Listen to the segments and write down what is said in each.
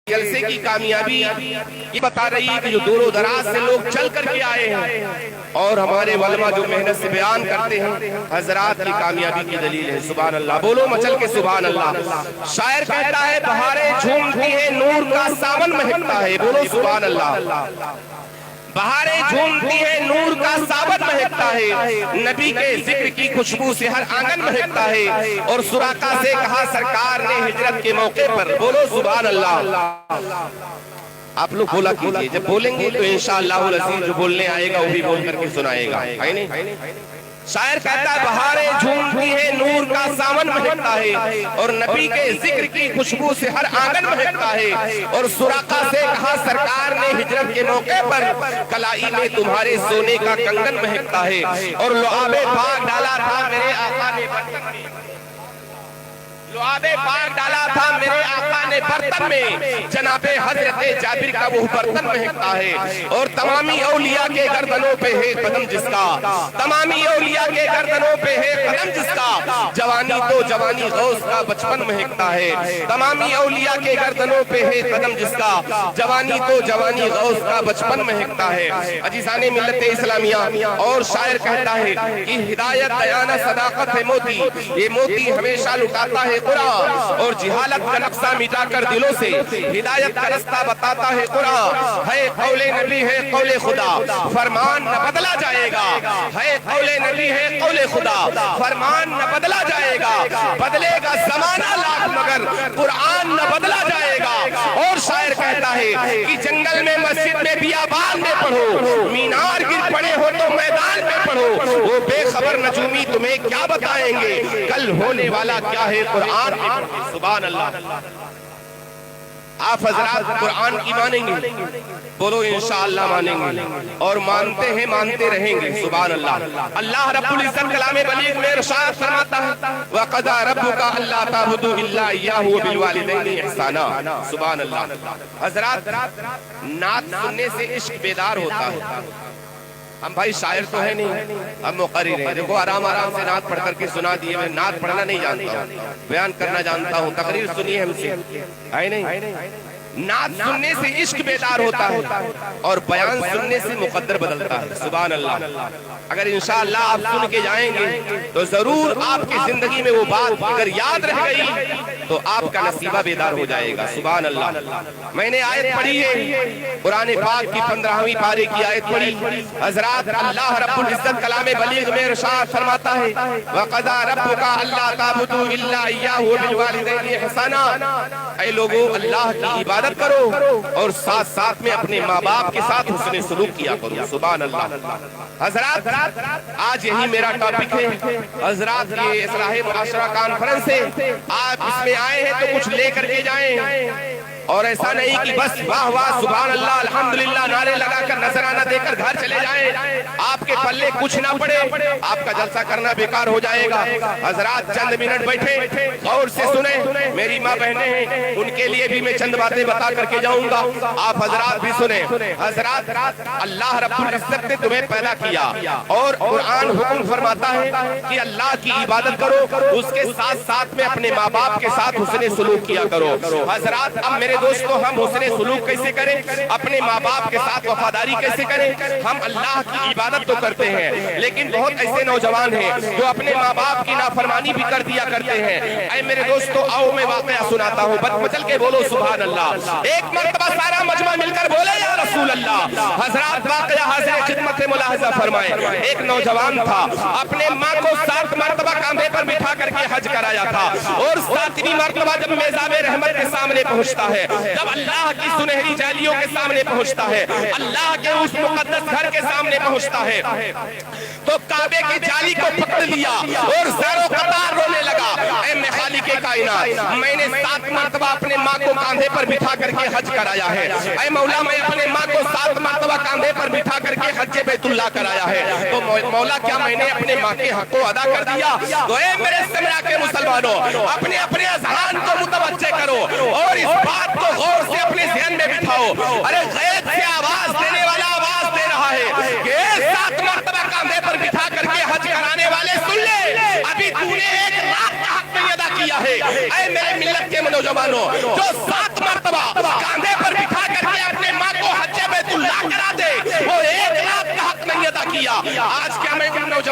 جلسے کی کامیابی یہ بتا رہی ہے کہ جو دور و دراز سے لوگ چل کر کے آئے ہیں اور ہمارے علماء جو محنت سے بیان کرتے ہیں حضرات کی کامیابی کی دلیل ہے۔ سبحان اللہ، بولو مچل کے سبحان اللہ۔ شاعر کہتا ہے بہاریں جھومتی ہیں نور کا ساون مہکتا ہے، بولو سبحان اللہ۔ بہاریں جھومتی ہیں نور کا ساون مہکتا ہے، نبی کے ذکر کی خوشبو سے ہر آنگن مہکتا ہے، اور سراقہ سے کہا سرکار نے ہجرت کے موقع پر، بولو سبحان اللہ۔ آپ لوگ بولا کیجئے، جب بولیں گے تو انشاءاللہ العزیز جو بولنے آئے گا وہ بھی بول کر کے سنائے گا، ہے نہیں؟ شاعر کہتا ہے بہاریں جھومتی ہیں نور کا ساون مہکتا ہے، اور نبی کے ذکر کی خوشبو سے ہر آنگن مہکتا ہے، اور سراقہ سے کہا سرکار نے ہجرت کے موقع پر کلائی میں تمہارے سونے کا کنگن مہکتا ہے، اور لعاب پاک ڈالا تھا میرے آقا نے برتن میں، لعاب پاک ڈالا تھا میرے آقا نے برتن میں، جناب حضرت جابر کا وہ برتن مہکتا ہے، اور تمامی اولیاء کے گردنوں پہ ہے قدم جس کا، تمامی اولیاء کے گردنوں پہ ہے قدم جس کا، جوانی تو جوانی غوث کا بچپن مہکتا ہے، تمامی اولیاء کے گردنوں پہ ہے قدم جس کا، جوانی تو جوانی غوث کا بچپن مہکتا ہے۔ عزیزان ملت اسلامیہ، اور شاعر کہتا ہے کہ ہدایت دیانہ صداقت ہے موتی، یہ موتی ہمیشہ لٹاتا ہے قرآن، اور جہالت کا نقصہ مٹا کر دلوں سے ہدایت کا رستہ بتاتا ہے قرآن، ہے قول نبی ہے قول خدا، فرمان نہ بدلا جائے گا، ہے قول نبی ہے قول خدا، فرمان نہ بدلا جائے گا، بدلے گا زمانہ لاکھ مگر قرآن نہ بدلا جائے گا۔ اور شاعر کہتا ہے کہ جنگل میں مسجد میں بیابان میں پڑھو، مینار گر پڑے ہو تو میدان میں پڑھو، وہ بے خبر نجومی تمہیں کیا بتائیں گے، کل ہونے والا کیا ہے قرآن۔ سبحان اللہ۔ آپ حضرات قرآن کی مانیں گے، بولو انشاءاللہ مانیں گے، اور مانتے ہیں مانتے رہیں گے۔ سبحان اللہ۔ اللہ رب العزت کلام بلیغ میں ارشاد فرماتا ہے وَقَضَىٰ رَبُّكَ أَلَّا تَعْبُدُوا إِلَّا إِيَّاهُ وَبِالْوَالِدَيْنِ إِحْسَانًا۔ سبحان اللہ۔ حضرات نعت سننے سے عشق بیدار ہوتا ہے۔ ہم بھائی شاعر تو ہے نہیں، ہم مقرر ہیں، دیکھو آرام آرام سے نعت پڑھ کر کے سنا دیے، میں نعت پڑھنا نہیں جانتا ہوں، بیان کرنا جانتا ہوں، تقریر سنی ہم سے، ہے نہیں؟ نعت سننے سے عشق بیدار ہوتا ہے، اور بیان سننے سے مقدر بدلتا ہے۔ سبحان اللہ۔ اگر انشاءاللہ آپ سن کے جائیں گے تو ضرور آپ کی زندگی میں وہ بات اگر یاد رہ گئی تو آپ کا نصیبہ بیدار ہو جائے گا۔ سبحان اللہ۔ میں نے آیت پڑھی ہے، قرآن پاک کی 15ویں پارے کی آیت پڑھی۔ حضرات اللہ رب العزت کلام بلیغ میں ارشاد فرماتا ہے وَقَضَىٰ رَبُّكَ أَلَّا تَعْبُدُوا إِلَّا إِيَّاهُ وَبِالْوَالِدَيْنِ إِحْسَانًا۔ اے لوگوں اللہ کی عبادت کرو اور ساتھ ساتھ میں اپنے ماں باپ کے ساتھ حسن سلوک کیا کرو۔ سبحان اللہ۔ حضرات آج یہی میرا ٹاپک ہے۔ حضرات یہ اصلاح معاشرہ کانفرنس ہے، آپ اس میں آئے ہیں تو کچھ لے کر کے جائیں، اور ایسا نہیں کہ بس واہ واہ سبحان اللہ الحمدللہ نعرے لگا کر نذرانہ دے کر گھر چلے جائیں، آپ کے پلے کچھ نہ پڑے، آپ کا جلسہ کرنا بیکار ہو جائے گا۔ حضرات چند منٹ بیٹھے غور سے سنیں، میری ماں بہنیں ہیں ان کے لیے بھی میں چند باتیں بتا کر کے جاؤں گا، آپ حضرات بھی سنیں۔ حضرات اللہ رب العزت نے تمہیں پیدا کیا، اور قرآن حکم فرماتا ہے کہ اللہ کی عبادت کرو، اس کے ساتھ ساتھ میں اپنے ماں باپ کے ساتھ حسن سلوک کیا کرو۔ حضرات اب میرے دوستو ہم حسن سلوک کیسے کریں، اپنے ماں باپ کے ساتھ وفاداری کیسے کریں؟ ہم اللہ کی عبادت تو کرتے ہیں لیکن بہت ایسے نوجوان ہیں جو اپنے ماں باپ کی نافرمانی بھی کر دیا کرتے ہیں۔ اے میرے دوستو آؤ میں واقعہ سناتا ہوں، بچل کے بولو سبحان اللہ۔ ایک مرتبہ سارا مجمع مل کر بولے یا رسول اللہ۔ حضرات واقعہ حاضر خدمت ملاحظہ فرمائیں، ایک نوجوان تھا، اپنے ماں کو 7 مرتبہ کاندھے پر بٹھا کر کے حج کرایا تھا، اور 7ویں مرتبہ جب میزاب رحمت کے سامنے پہنچتا ہے، جب اللہ کی سنہری جالیوں کے سامنے پہنچتا ہے، اللہ کے اس مقدس گھر کے سامنے پہنچتا ہے، تو کعبے کی جالی کو پکڑ لیا اور زیر و قطار رونے لگا۔ اے خالق کائنات، میں نے 7 مرتبہ اپنے ماں کو کاندھے پر بٹھا کر کے حج کرایا ہے، اے مولا میں اپنے ماں کو 7 مرتبہ کاندھے پر بٹھا کر کے حج بیت اللہ کرایا ہے، تو مولا کیا میں نے اپنے ماں کے حق کو ادا کر دیا؟ تو اے میرے سمرا کے مسلمانوں، اپنے اپنے اذہان کو متوجہ کرو اور اس بات کو غور سے اپنے ذہن میں بٹھاؤ۔ ارے غیب سے آواز دینے والا آواز دے رہا ہے کہ 7 مرتبہ کاندھے پر بٹھا کر کے حج کرانے والے سن لے، ابھی تو نے 1 لاکھ کا حق نہیں ادا کیا ہے۔ اے میرے ملت کے نوجوانوں، جو 7 مرتبہ کاندھے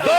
2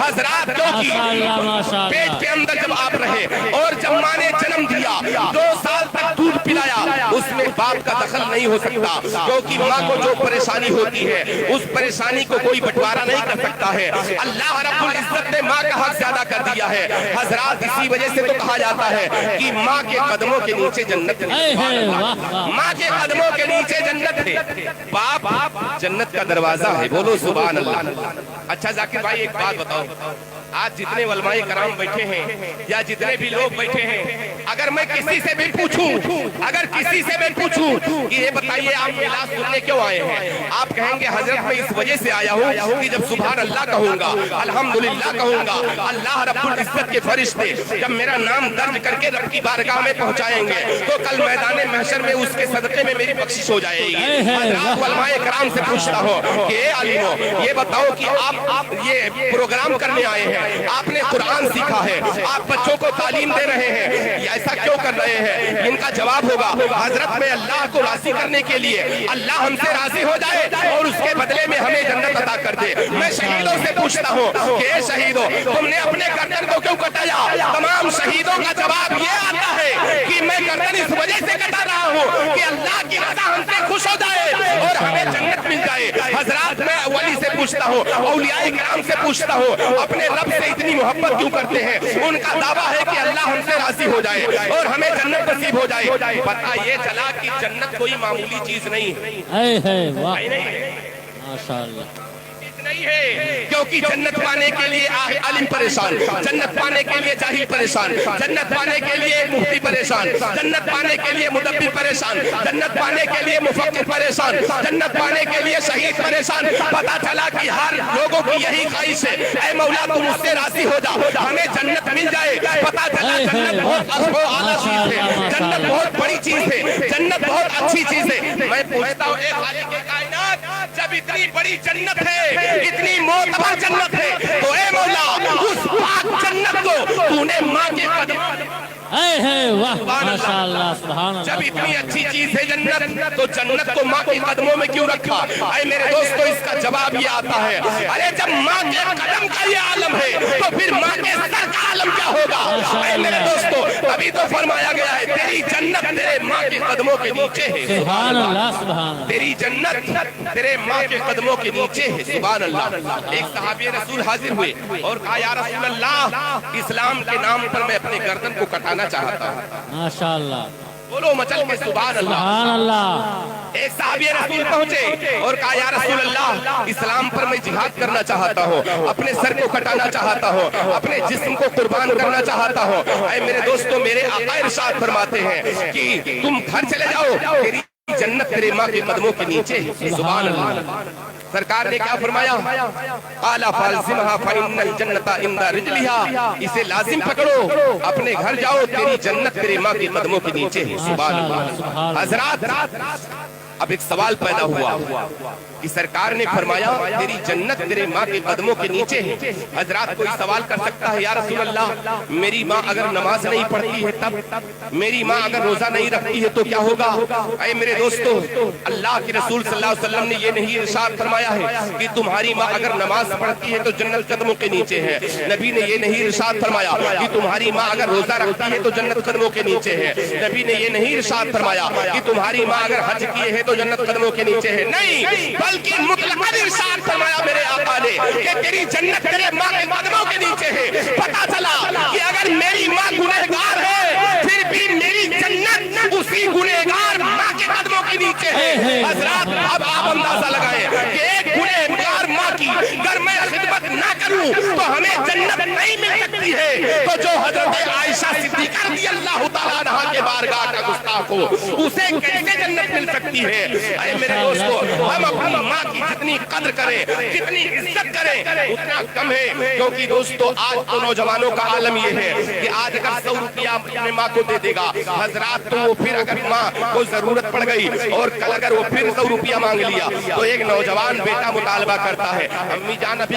حضرات, کیونکہ ماشاءاللہ پیٹ کے اندر جب آپ رہے اور جب ماں نے جنم دیا 2 سال تک دودھ پلایا, اس میں باپ کا دخل نہیں ہو سکتا, کیونکہ ماں کو جو پریشانی ہوتی ہے اس پریشانی کو کوئی بٹوارا نہیں کر سکتا ہے. اللہ رب العزت نے ماں کا حق زیادہ کر دیا ہے حضرات. اسی وجہ سے تو کہا جاتا ہے کہ ماں کے قدموں کے نیچے جنت ہے, ماں کے قدموں کے نیچے جنت ہے, باپ جنت کا دروازہ ہے. بولو سبحان اللہ. اچھا ذاکر بھائی ایک بات بتاؤ, آج جتنے علماء کرام بیٹھے ہیں یا جتنے بھی لوگ بیٹھے ہیں, اگر میں کسی سے بھی پوچھوں کہ یہ بتائیے آپ میلاد سننے کیوں آئے ہیں, آپ کہیں گے حضرت میں اس وجہ سے آیا ہوں کہ جب سبحان اللہ کہوں گا, الحمدللہ کہوں گا, اللہ رب العزت کے فرشتے جب میرا نام درج کر کے رب کی بارگاہ میں پہنچائیں گے تو کل میدان محشر میں اس کے صدقے میں میری بخشش ہو جائے گی. حضرات علماء کرام سے پوچھتا ہوں کہ اے عالموں, یہ بتاؤ کہ آپ یہ پروگرام کرنے آئے ہیں, آپ نے قرآن سیکھا ہے, آپ بچوں کو تعلیم دے رہے ہیں, ایسا کیوں کر رہے ہیں؟ ان کا جواب ہوگا حضرت میں اللہ کو راضی کرنے کے لیے, اللہ ہم سے راضی ہو جائے اور اس کے بدلے میں ہمیں جنت عطا کر دے. میں شہیدوں سے پوچھتا ہوں کہ اے شہیدوں, تم نے اپنے گردن کو کیوں کٹایا؟ تمام شہیدوں کا جواب یہ آتا ہے کہ میں گردن اس وجہ سے کٹا رہا ہوں کہ اللہ کی رضا ہم سے خوش ہو جائے اور ہمیں جنت مل جائے. حضرات میں ولی سے پوچھتا ہوں, اولیاء کرام سے پوچھتا ہوں, اپنے رب سے اتنی محبت کیوں کرتے ہیں؟ ان کا دعویٰ ہے کہ اللہ ہم سے راضی ہو جائے اور ہمیں جنت نصیب ہو جائے. پتہ یہ چلا کہ جنت کوئی معمولی چیز نہیں ہے, ماشاءاللہ نہیں ہے, کیونکہ جنت پانے کے لیے عالم پریشان, جنت پانے کے لیے جاہل پریشان, جنت پانے کے لیے مفتی پریشان, جنت پانے کے لیے مدبر پریشان, جنت پانے کے لیے مفکر پریشان, جنت پانے کے لیے شہید پریشان. پتا چلا کہ ہر لوگوں کی یہی خواہش ہے, اے مولا تم مجھ سے راضی ہو جا, ہمیں جنت مل جائے. پتا چلا جنت بہت اعلیٰ چیز ہے, جنت بہت بڑی چیز ہے, جنت بہت اچھی چیز ہے. میں پوچھتا ہوں اے خالق کائنات, جب اتنی بڑی جنت ہے, اتنی معتبر جنت ہے, تو اے مولا اس پاک جنت کو تو نے ماں کے قدم, ماشاءاللہ سبحان اللہ, جب اتنی اچھی چیز ہے جنت, تو جنت کو ماں کے قدموں میں کیوں رکھا؟ اے میرے دوستو, اس کا جواب یہ آتا ہے, ارے جب ماں کے قدم کا یہ عالم ہے تو پھر ماں کے سر کا عالم کیا ہوگا؟ اے میرے دوستو, ابھی تو فرمایا گیا ہے تیری جنت تیرے ماں کے قدموں کے نیچے ہے. سبحان اللہ سبحان اللہ, تیری جنت تیرے ماں کے قدموں کے نیچے ہے. سبحان اللہ. ایک صحابی رسول حاضر ہوئے اور کہا یا رسول اللہ, اسلام کے نام پر میں اپنے گردن کو کٹانا چاہتا ہوں. ماشاءاللہ, بولو مچل کے سبحان اللہ. سبحان اللہ. ایک صحابی رسول پہنچے اور کہا یا رسول اللہ, اسلام پر میں جہاد کرنا چاہتا ہوں, اپنے سر کو کٹانا چاہتا ہوں, اپنے جسم کو قربان کرنا چاہتا ہوں. اے میرے دوستو, میرے آقا ارشاد فرماتے ہیں کہ تم گھر چلے جاؤ, تیری جنت تیرے ماں کے قدموں کے نیچے ہے. سبحان اللہ. سرکار نے کیا فرمایا؟ قَالَ فَالْزِمْهَا فَإِنَّ الْجَنَّةَ عِنْدَ رِجْلِهَا, اسے لازم پکڑو, اپنے گھر جاؤ, تیری جنت تیرے ماں کے قدموں کے نیچے ہے. سبحان اللہ. حضرات, اب ایک سوال پیدا ہوا کہ سرکار نے فرمایا تیری جنت تیرے ماں کے قدموں کے نیچے ہے. حضرات کوئی سوال کر سکتا ہے, یا رسول اللہ میری ماں اگر نماز نہیں پڑھتی ہے تب, میری ماں اگر روزہ نہیں رکھتی ہے تو کیا ہوگا؟ اے میرے دوستو, اللہ کے رسول صلی اللہ علیہ وسلم نے یہ نہیں ارشاد فرمایا ہے کہ تمہاری ماں اگر نماز پڑھتی ہے تو جنت قدموں کے نیچے ہے. نبی نے یہ نہیں ارشاد فرمایا کہ تمہاری ماں اگر روزہ رکھتی ہے تو جنت قدموں کے نیچے ہے. نبی نے یہ نہیں ارشاد فرمایا کہ تمہاری ماں اگر حج کیے ہے تو جنت قدموں کے نیچے ہے. نہیں, بلکہ مطلقاً ارشاد فرمایا میرے آقا نے کہ تیری جنت تیرے ماں کے قدموں کے نیچے ہے. پتا چلا کہ اگر میری ماں گنہگار ہے پھر بھی میری جنت اسی گنہگار ماں کے قدموں کے نیچے ہے. حضرات اب آپ اندازہ لگائیں کہ ایک گنہگار ماں کی اگر میں خدمت نہ کروں تو ہمیں جنت نہیں مل سکتی ہے, تو جو حضرت عائشہ صدیقہ رضی اللہ تعالیٰ عنہا کے بارگاہ کا گستاخ ہو اسے کیسے جنت مل سکتی ہے؟ اے میرے دوستو, ہم اپنی ماں کی جتنی قدر کریں, جتنی عزت کریں, اتنا کم ہے. کیونکہ دوستو آج تو نوجوانوں کا عالم یہ ہے کہ آج اگر 100 روپیہ اپنے ماں کو دے دے گا حضرات, تو وہ پھر اگر ماں کو ضرورت پڑ گئی اور کل اگر وہ پھر 100 روپیہ مانگ لیا تو ایک نوجوان بیٹا مطالبہ کرتا ہے, امی جان ابھی